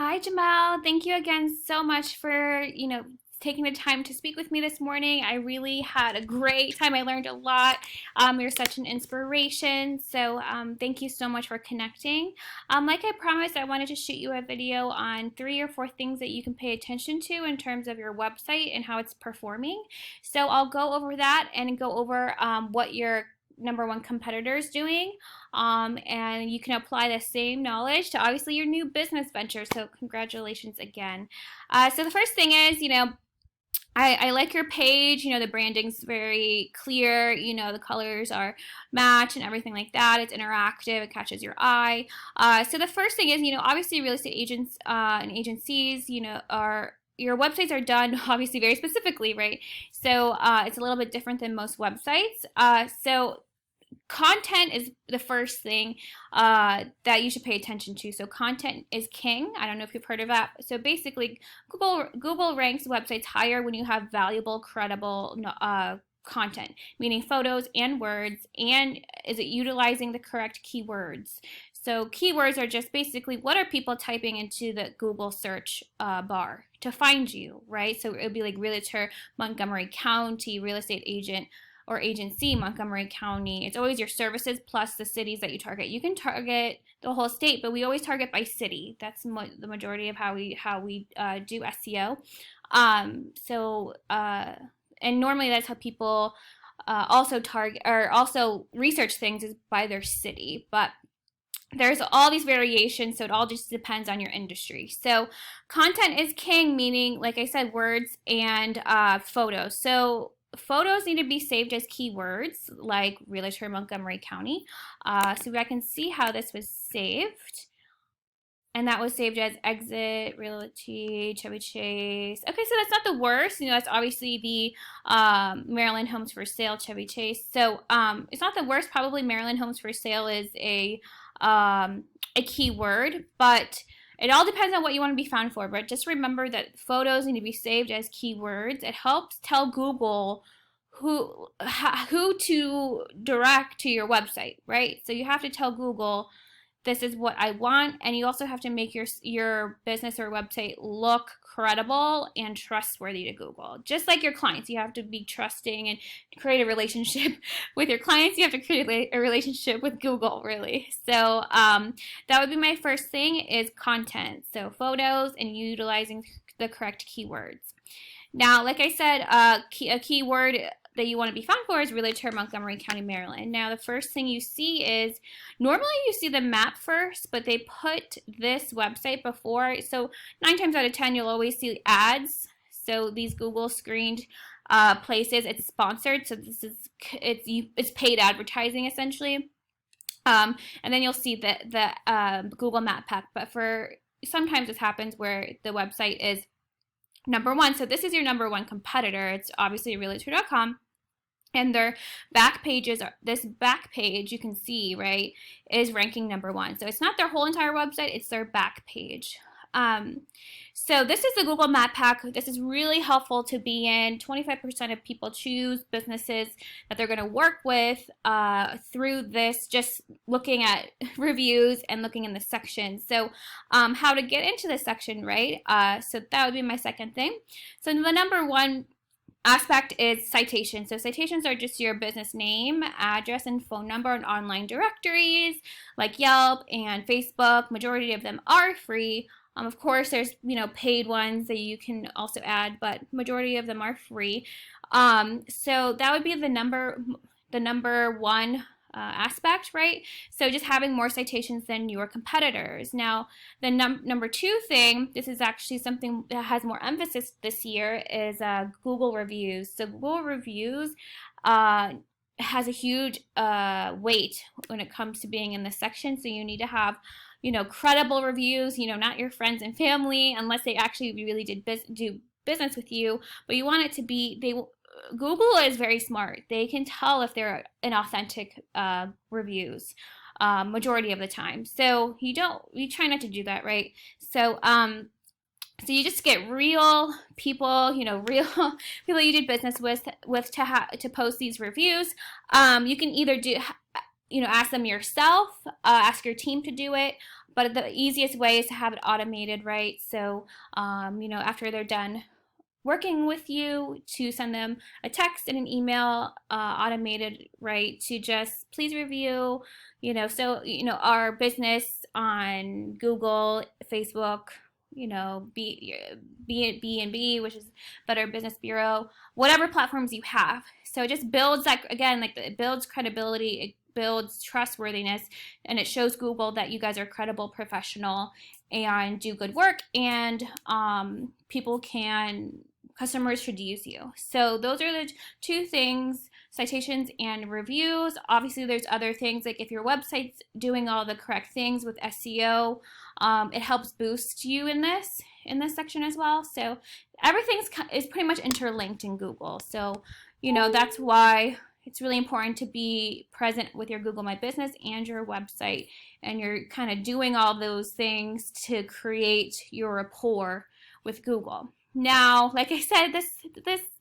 Hi, Jamel. Thank you again so much for, taking the time to speak with me this morning. I really had a great time. I learned a lot. You're such an inspiration. So thank you so much for connecting. Like I promised, I wanted to shoot you a video on 3 or 4 things that you can pay attention to in terms of your website and how it's performing. So I'll go over that and go over what your number one competitor is doing, and you can apply the same knowledge to obviously your new business venture. So congratulations again. So the first thing is, I like your page. The branding's very clear. The colors are match and everything like that. It's interactive. It catches your eye. So the first thing is, obviously real estate agents and agencies, are your websites are done obviously very specifically, right? So it's a little bit different than most websites. So content is the first thing that you should pay attention to. So content is king. I don't know if you've heard of that. So basically, Google ranks websites higher when you have valuable, credible content, meaning photos and words, and is it utilizing the correct keywords? So keywords are just basically what are people typing into the Google search bar to find you, right? So it would be like realtor, Montgomery County, real estate agent, or agency, Montgomery County. It's always your services plus the cities that you target. You can target the whole state, but we always target by city. That's the majority of how we do SEO. And normally that's how people also target or also research things is by their city, but there's all these variations, so it all just depends on your industry. So content is king, meaning, like I said, words and photos. So photos need to be saved as keywords, like realtor Montgomery County. So I can see how this was saved. And that was saved as exit, realty, Chevy Chase. Okay, so that's not the worst. That's obviously the Maryland Homes for Sale, Chevy Chase. So it's not the worst. Probably Maryland Homes for Sale is a keyword, but it all depends on what you want to be found for. But just remember that photos need to be saved as keywords. It helps tell Google who to direct to your website, right? So you have to tell Google, this is what I want, and you also have to make your business or website look credible and trustworthy to Google. Just like your clients, you have to be trusting and create a relationship with your clients. You have to create a relationship with Google, really. So that would be my first thing is content. So photos and utilizing the correct keywords. Now, like I said, a keyword that you want to be found for is realtor Montgomery County, Maryland. Now, the first thing you see is, normally you see the map first, but they put this website before. So 9 times out of 10, you'll always see ads. So these Google screened places, it's sponsored. So it's paid advertising essentially. And then you'll see the Google Map Pack. But sometimes this happens where the website is number one. So this is your number one competitor. It's obviously realtor.com. And their back pages this back page you can see, right, is ranking number one. So it's not their whole entire website, it's their back page. So this is the Google Map Pack. This is really helpful to be in. 25% of people choose businesses that they're going to work with through this, just looking at reviews and looking in the section. So how to get into this section, right? So that would be my second thing. So the number one aspect is citations. So citations are just your business name, address, and phone number on online directories like Yelp and Facebook. Majority of them are free. Of course, there's paid ones that you can also add, but majority of them are free. So that would be the number one aspect, right? So just having more citations than your competitors. Now, the number two thing, this is actually something that has more emphasis this year, is Google reviews. So Google reviews has a huge weight when it comes to being in this section. So you need to have credible reviews, not your friends and family, unless they actually really did do business with you, but you want it to be, Google is very smart. They can tell if they're inauthentic reviews majority of the time. So you try not to do that, right? So so you just get real people, real people you did business with to post these reviews. You can either ask them yourself, ask your team to do it, but the easiest way is to have it automated, right? So, after they're done working with you, to send them a text and an email, automated, right? To just please review, our business on Google, Facebook, B&B, which is Better Business Bureau, whatever platforms you have. So it just builds that, again, like it builds credibility, it builds trustworthiness, and it shows Google that you guys are credible, professional, and do good work, and customers should use you. So those are the two things: citations and reviews. Obviously, there's other things, like if your website's doing all the correct things with SEO, it helps boost you in this section as well. So everything is pretty much interlinked in Google. So that's why it's really important to be present with your Google My Business and your website, and you're kind of doing all those things to create your rapport with Google. Now, like I said, this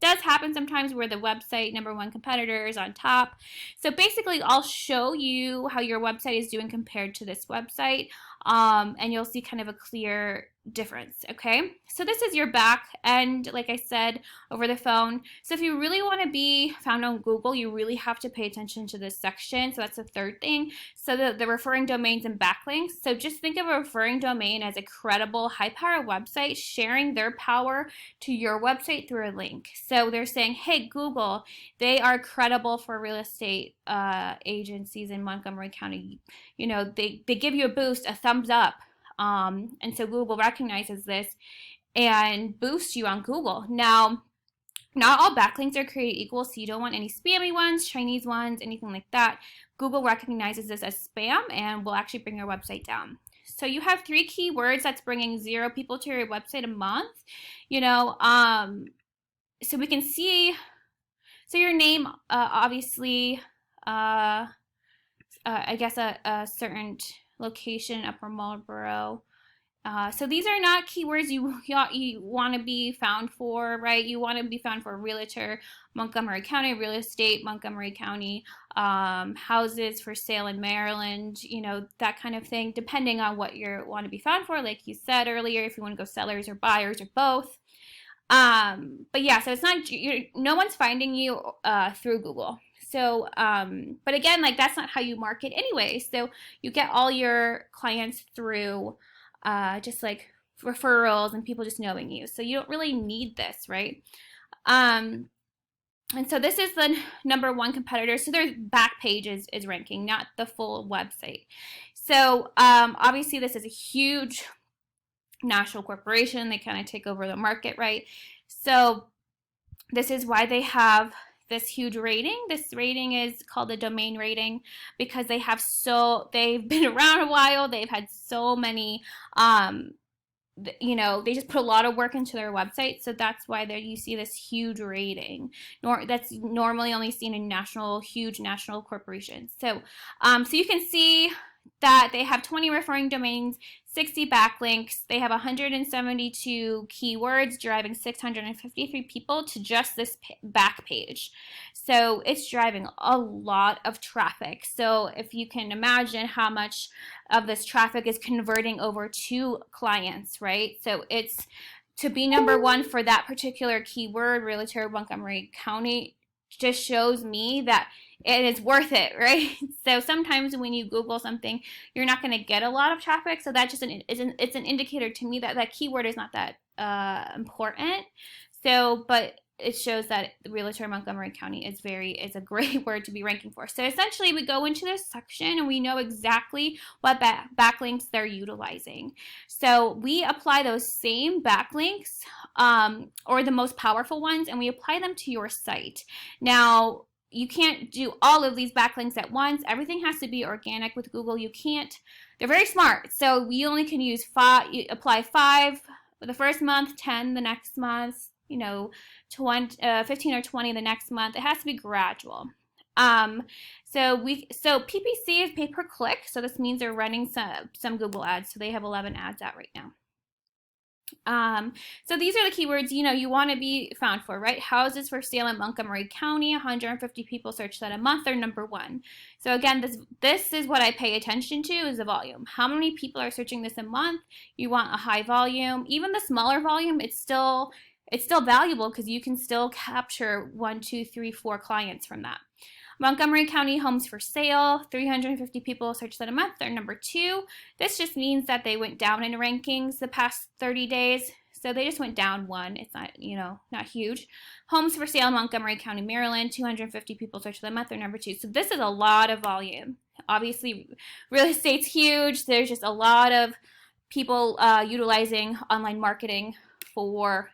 does happen sometimes where the website #1 competitor is on top. So basically, I'll show you how your website is doing compared to this website, and you'll see kind of a clear difference, okay? So this is your back end, like I said, over the phone. So if you really want to be found on Google, you really have to pay attention to this section. So that's the third thing. So the referring domains and backlinks. So just think of a referring domain as a credible, high-power website sharing their power to your website through a link. So they're saying, hey, Google, they are credible for real estate agencies in Montgomery County. They give you a boost, a thumbs up. And so Google recognizes this and boosts you on Google. Now, not all backlinks are created equal, so you don't want any spammy ones, Chinese ones, anything like that. Google recognizes this as spam and will actually bring your website down. So you have 3 keywords that's bringing 0 people to your website a month. So we can see, so your name, obviously, I guess a certain location, Upper Marlboro. So these are not keywords you want to be found for, right? You want to be found for realtor, Montgomery County, real estate, Montgomery County, houses for sale in Maryland, that kind of thing, depending on what you want to be found for. Like you said earlier, if you want to go sellers or buyers or both. But yeah, so it's not, no one's finding you through Google. So, but again, like that's not how you market anyway. So you get all your clients through just like referrals and people just knowing you. So you don't really need this, right? And so this is the #1 competitor. So their back page is ranking, not the full website. So obviously this is a huge national corporation. They kind of take over the market, right? So this is why they have this huge rating. This rating is called the domain rating because they've been around a while. They've had so many, they just put a lot of work into their website. So that's why you see this huge rating. That's normally only seen in huge national corporations. So, so you can see that they have 20 referring domains, 60 backlinks. They have 172 keywords, driving 653 people to just this back page. So it's driving a lot of traffic. So if you can imagine how much of this traffic is converting over to clients, right? So it's to be #1 for that particular keyword, realtor, Montgomery County, just shows me that it is worth it, right? So sometimes when you Google something, you're not going to get a lot of traffic. So that it's an indicator to me that that keyword is not that important. So, but it shows that the realtor in Montgomery County is a great word to be ranking for. So essentially, we go into this section and we know exactly what backlinks they're utilizing. So we apply those same backlinks, or the most powerful ones, and we apply them to your site. Now, you can't do all of these backlinks at once. Everything has to be organic with Google. They're very smart. So we only can use 5, apply 5 the first month, 10 the next month, 15 or 20 the next month. It has to be gradual. So PPC is pay per click. So this means they're running some Google ads. So they have 11 ads out right now. Um, so these are the keywords you want to be found for, right? Houses for sale in Montgomery County, 150 people search that a month. They're number one. So again, this is what I pay attention to is the volume. How many people are searching this a month? You want a high volume. Even the smaller volume, it's still valuable because you can still capture 1, 2, 3, 4 clients from that. Montgomery County homes for sale, 350 people searched that a month. They're number two. This just means that they went down in rankings the past 30 days. So they just went down one. It's not, not huge. Homes for sale in Montgomery County, Maryland, 250 people searched that a month. They're number two. So this is a lot of volume. Obviously, real estate's huge. There's just a lot of people utilizing online marketing for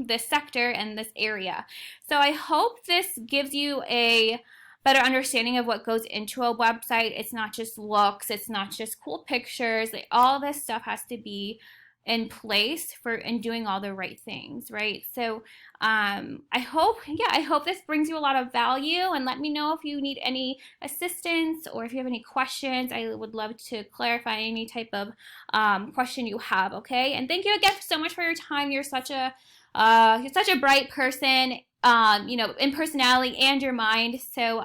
this sector and this area. So I hope this gives you a better understanding of what goes into a website. It's not just looks, it's not just cool pictures. All this stuff has to be in place for and doing all the right things, right? So I hope this brings you a lot of value, and let me know if you need any assistance or if you have any questions. I would love to clarify any type of question you have. Okay, and thank you again so much for your time. You're such a bright person, in personality and your mind. So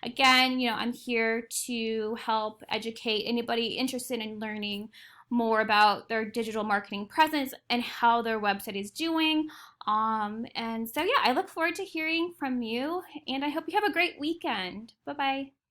again, I'm here to help educate anybody interested in learning more about their digital marketing presence and how their website is doing. And so, yeah, I look forward to hearing from you, and I hope you have a great weekend. Bye-bye.